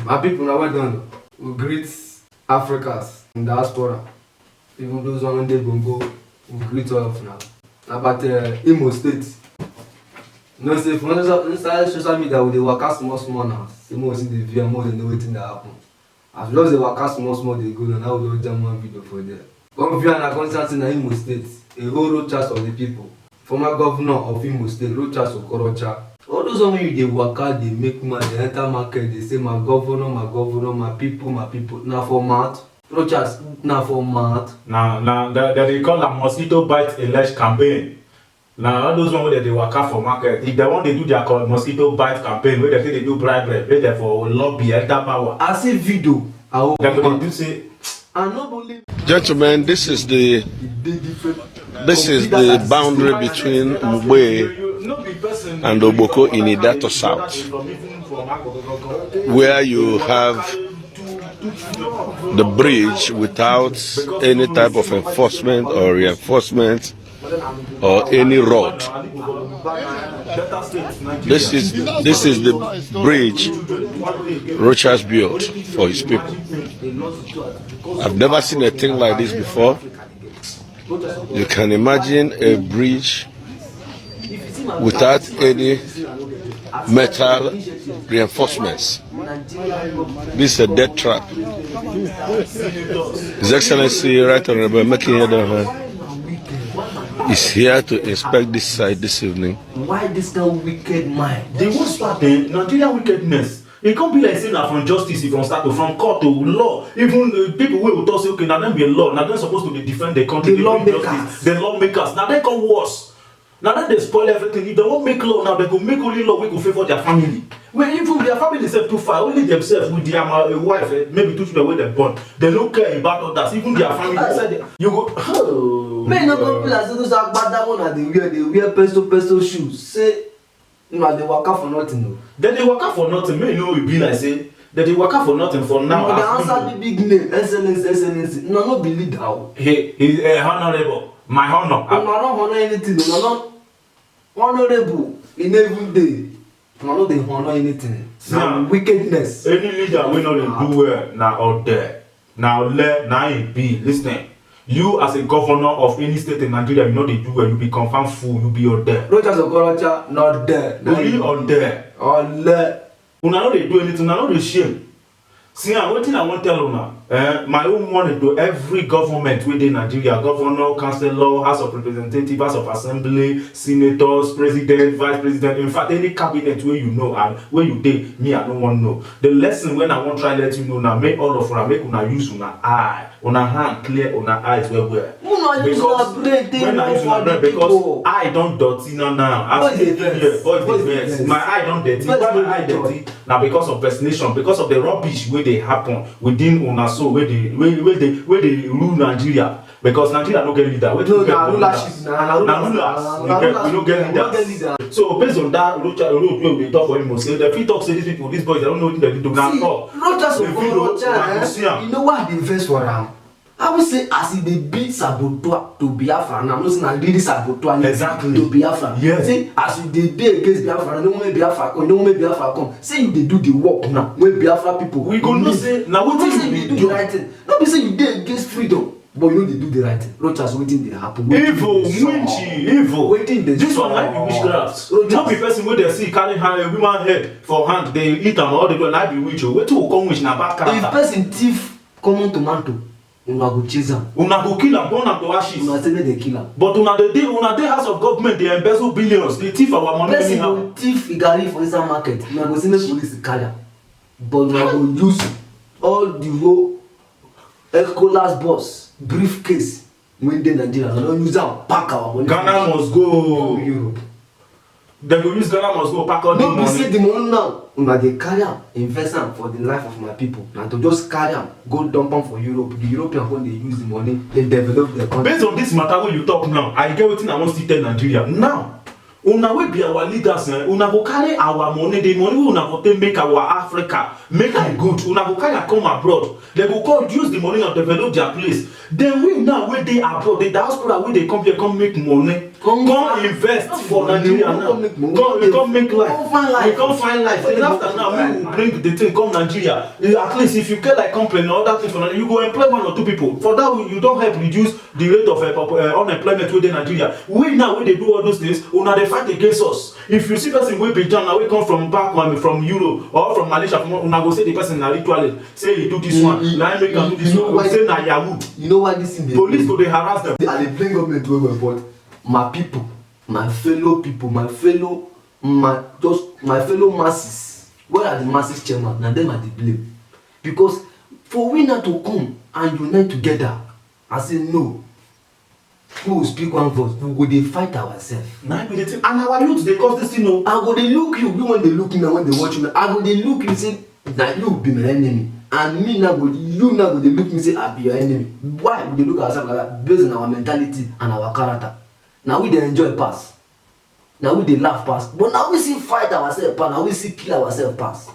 My people now well done. We greet Africans in diaspora. Even those one day go, we greet all of now. About Imo State. No say for inside social media we dey waka small now. Say more see the view, more than know wetin dey happen. As well as the waka small dey go now we don jam one video for there. One view na concert in Imo State, a whole road chance of the people. Former governor of Imo State, Rochas Okorocha. All those when you dey waka dey make man dey enter market dey say my governor, my people, na for mouth. Rochas na for mouth. Now that they call a mosquito bite alleged campaign. Now all those ones where they waka for market, if they want to do their mosquito bite campaign, where they say they do bribery, where they for lobby, enter power. I see video. They do say, I no believe. Gentlemen, this is the boundary between Mgbe and Oboko in Idato South, where you have the bridge without any type of enforcement or reinforcement or any road. This is the bridge Rochas built for his people. I've never seen a thing like this before. You can imagine a bridge without any metal reinforcements. This is a death trap. His Excellency Right Honorable Mekinye is here to inspect this site this evening. Why this kind of wicked mind? they won't start Nigeria wickedness. It can't be like saying that from justice, from start to from court to law. Even people will talk say, okay, now them be a law. Now they're supposed to defend the country. The lawmakers. The lawmakers. Now they come worse. Now that they spoil everything. If they won't make law, now they go make only law we go favor their family. Well, even their family themselves too far, only themselves with their wife, maybe 2 children where they're born. They don't care about others. Even their family. You go, oh. Men no go be like those agbada one and they wear peso shoes. Say, you know, they waka for nothing. No. Then they waka for nothing. May you know it be like say that they waka for nothing for now. They answer the big name, SNS. No be leader. He honorable. My honor. No honor anything. No not honorable in every day. No they honor anything. Now wickedness. Any leader we know they do well now out there. Now let now it be. Listen. You as a governor of any state in Nigeria, you know they do well, you be confirmed fool, you be out there. Rochas Okorocha not there. Only out there. Ole. Una know they do anything, una know they shame. See, one thing I want to tell you my own wanted to every government within Nigeria, governor, councillor, House of Representatives, House of Assembly, senators, president, vice president, in fact, any cabinet where you know and where you did, me, I don't want to know. The lesson when I want to try to let you know now, make all of us, make una use una eye, una hand clear, una eyes well. Because when I use una brain, because I don't dirty now. I see the my eye don't dirty. Why my eye dirty? Now because of vaccination, because of the rubbish where they happen within una soul, where they rule Nigeria. Because Nigeria don't get leader. We don't get leadership. We don't get leaders. So based on that, road where we talk for him, say the free talk say these people, these boys, they don't know what they do now. Rochas Okorocha, you know why they invest for them? I would say as if they beat Saboteur to Biafra, and I'm not saying I really Saboteur exactly to Biafra. Yes. Say as if they dey against Biafra, no when Biafra come, no when Biafra come. Say if they do the work now, when Biafra people. We go no say now what say you do the right thing. Not be say you dey against freedom, but you know they do the right thing. Rochas waiting they happen. Evil, winchi, evil. Waiting they. This one like be witchcraft. Not be person where they see carry hand a woman head for hand, they eat them all the time. Like be witch. Wait till come witch na bad character. If person thief common tomato. Una go chase am. Una go kill am, burn am to ashes. Una say make they kill am. But una dey house of government, they embezzle billions, they thief our money anyhow. Person go thief garri for inside market, una go say make police carry am. But una go use all the whole Ecolas bus, briefcase wey dey Nigeria, una don use am pack our money. Ghana must go. Europe. They go use Ghana must go pack all the money. No be say the money now, una dey carry am, invest am for the life of my people. Na to just carry am, go dump am for Europe. The European come dey use the money, dey develop their country. Based on this matter wey you talk now, I get wetin I wan still tell Nigeria. Now, una wey be our leaders una go carry our money, the money wey una go take make our Africa make am good, una go carry am come abroad, dem go come use the money and develop their place. Then we now wey dey abroad, the diaspora wey dey come here come make money, come invest for Nigeria now, come make life, we come find life. Then after now we will bring the thing come Nigeria. At least if you get like company or other thing for Nigeria, you go employ 1 or 2 people. For that you don help reduce the rate of unemployment within Nigeria. We now wey dey do all those things, una dey fight against us. If you see person wey be jam now wey come from back from Europe or from Malaysia, una go say the person na ritualist, say he do this one, na make am do this one, say na yahoo. You know why this thing dey police go dey harass them. I dey blame government well well, but my people, my fellow masses, where are the masses chairman? Na them I dey blame, because for we now to come and unite together and say no, we will speak one voice, we go dey fight ourselves. Na be the thing, and our youth dey cause this thing o. I go dey look you, when they look me and when they watch me, I go dey look you say na you be my enemy, and me now you now go dey look me say I be your enemy. Why we dey look ourselves like that? Based on our mentality and our character. Now we dey enjoy pass, now we dey laugh pass, but now we see fight ourselves pass, now we see kill ourselves pass.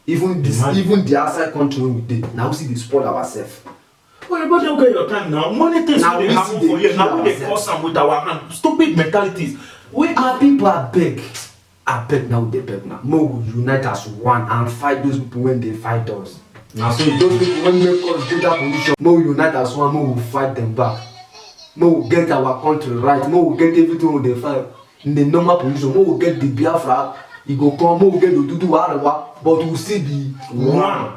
Even the outside country we dey, now we see dey spoil ourselves. Well, but don't get your time now. Money things wey dey happen for here, now we dey cause am with our hand. Stupid mentalities. We our people are beg now we dey beg now. More we unite as one and fight those people when they fight us. Na so those people when make us do that position, more we unite as one, more we fight them back. More we get our country right, more we get everything we dey fight in the normal position, more we get the Biafra, e go come, more we get the Odudu Arewa, but we still be one.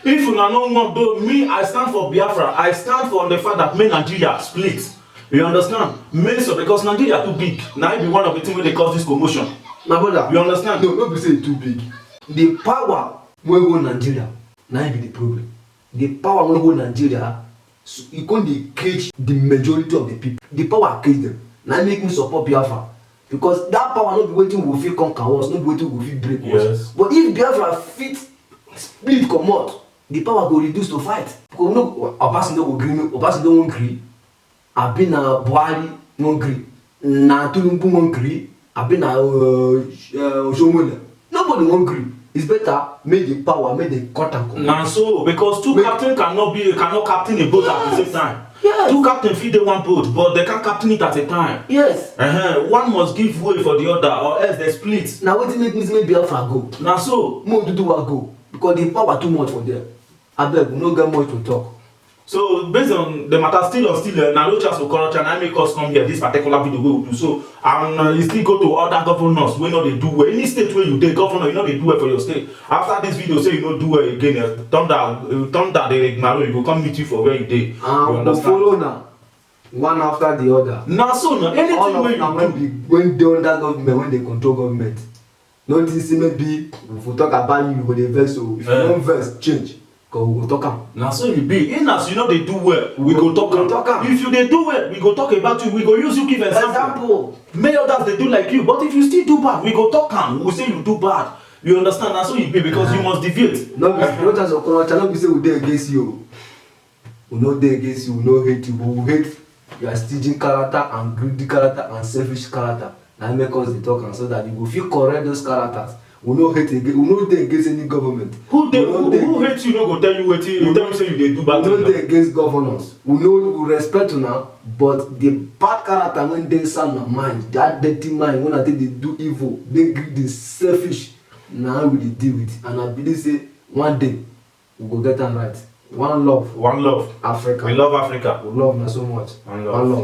If una no want though, me I stand for Biafra. I stand for the fact that make Nigeria split. You understand? Make so because Nigeria too big. Now it be one of the things wey dey cause this commotion. My brother, you understand? No be say e too big. The power wey hold Nigeria, na it be the problem. The power wey hold Nigeria, so e con dey cage the majority of the people. The power cage them. Na make me support Biafra, because that power no be wetin we fit conquer us, no be wetin we fit break us. Yes. But if Biafra fit split comot, the power go reduce to fight. Because no, Obasanjo go gree, Obasanjo won't gree. Abi na Buhari won't gree. Na Tinubu won't gree. Abi na Oshiomhole. Nobody won't gree. It's better make the power, make the cut and come. Na so because two captains cannot captain a boat at the same time. Yes. Two captains fit dey one boat, but they can't captain it at a time. Yes. One must give way for the other, or else they split. Now wetin make me say make Biafra go? Na so. Make Oduduwa go, because the power too much for them. Abeg, we no get much to talk. So based on the matter still na Rochas Okorocha na make us come here this particular video wey we do. So you still go to other governors wey no dey do well. Any state wey you dey, governor you no dey do well for your state. After this video say you no do well again, thunder dey ignore you, go come meet you for where you dey. We go follow na one after the other. Na so na anything wey you do when dey under government, when dey control government, no think say maybe we go talk about you go dey vex o. If you wan vex change, cause we go talk am. Na so e be. In as you no dey do well, we go talk am. If you dey do well, we go talk about you. We go use you give example. May others dey do like you, but if you still do bad, we go talk am. We go say you do bad. You understand? Na so e be, because you must deviate. No just Okorocha, no be say we dey against you. We no dey against you, we no hate you, but we hate your staging character and greedy character and selfish character. Na make us dey talk am so that you go fit correct those characters. We no hate again, we no dey against any government. Who hate you no go tell you wetin you tell me say you dey do bad. We no dey against governors. We respect una, but the bad character wey dey inside my mind, that dirty mind wey I take dey do evil, dey greedy, selfish, na how we dey deal with. And I believe say one day we go get am right. One love Africa. Africa. We love Africa. We love na so much. One love.